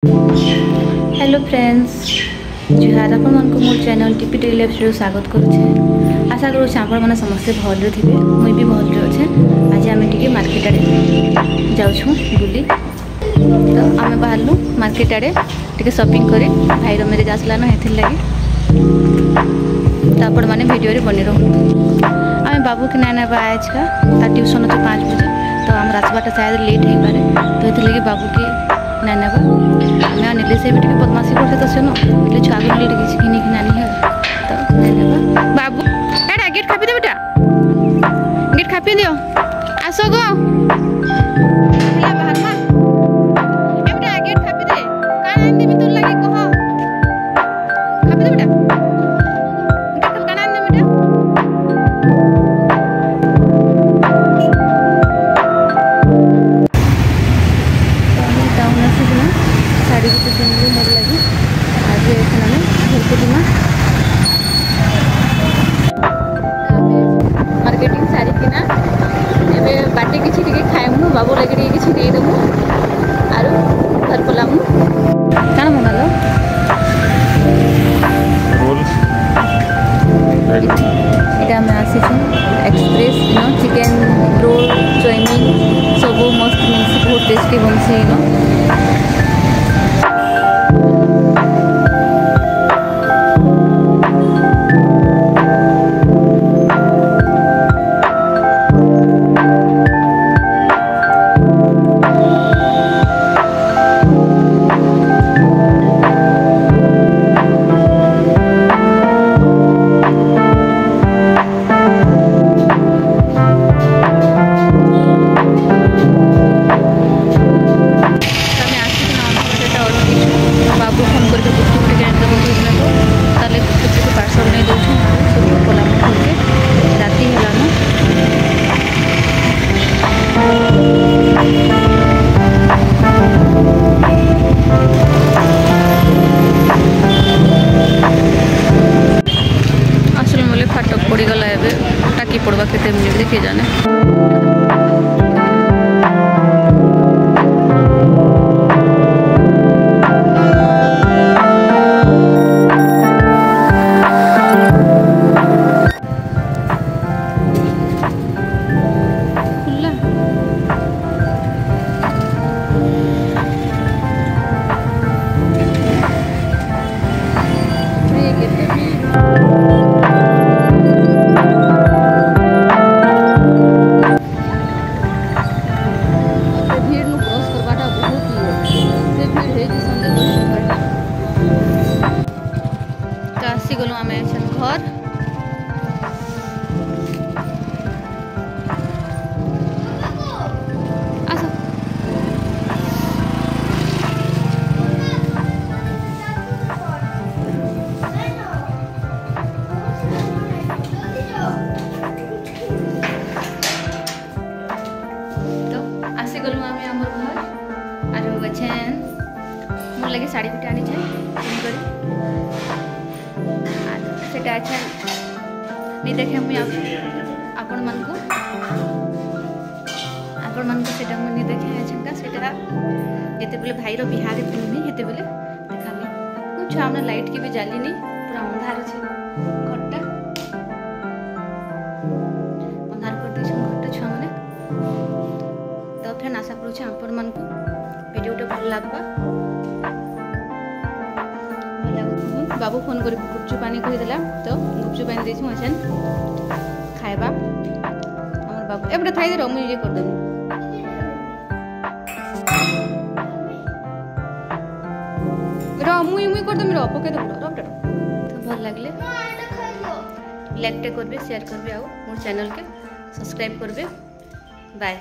Hello friends, जुहार आपण मन को मोर चैनल टीपी डेली लाइफ स्वागत करुचे। आशा करूँ आपण मैंने समस्ते भल थे, मुई भी भल अच्छे। आज आम टे मार्केट आड़े जाऊँ बुली, तो आम बाहरलु मार्केट आड़े टे शॉपिंग कर भाईर मेरेज आसलान हेथिर लगी, तो आपण मैंने वीडियो बनी रहूँ। आम बाबू के नाना आज का तार ट्यूशन अच्छे 5 बजे, तो आम राजबाटा शायद लेट हो पारे, तो ये लगे बाबू के नाना मैं नीले से भी बदमाशी करते तो सुनो એટલે छुआ को नीले किसी किनी की नानी है तो नाना बाबू एटा गेट खापी दे बेटा, गेट खापी दियो आसो गो हेला बाहर मा ए बेटा गेट खापी दे कान आन देबी तोर लागि कह खापी दे बेटा गेट कान आन दे बेटा। साड़ी गुटे किनलु मोर लगी आज मार्केटिंग सारी किना एबे बाटे किछि टिके खाइमु बाबू लगे टिके किछि दे देमु आरो घर पलामु काना मंगालो रोल एटा में आसी छु एक्सप्रेस चिकन रोल चाउमीन सब मस्त मिलसी, बहुत टेस्टी बनसी पड़गला एवं टाकी पड़वा के मिनट देखिए जाने गलु आम घर आस तो आसी गलु आम आम घर आरो अच्छे मोर लगे साड़ी पिटा आनी सेटा अच्छा नहीं देखे मुझे आपण मन को सेटा मुझे देखे अच्छा सेटा जिते बेले भाईर बिहार पिन्नी हेते बेले देखामी कुछ हमने लाइट की भी जाली नहीं, पूरा अंधार अच्छे घरटा अंधार कर दे घरटा छुआ मैंने। तो फ्रेंड आशा करूँ आपण मन को वीडियोटा भल लगवा। बाबू फोन कर गुपचुप पानी कहीदेला, तो गुपचुप पानी देछु अछन खाइबा हमर बाबू एबडा थाई दे रो मुई ये कर देनी रो मुई कर देमी रो पके दे रो बेटा। तो भल लागले लाइक टे करबे, शेयर करबे, आ मोर चैनल के सब्सक्राइब करबे। बाय।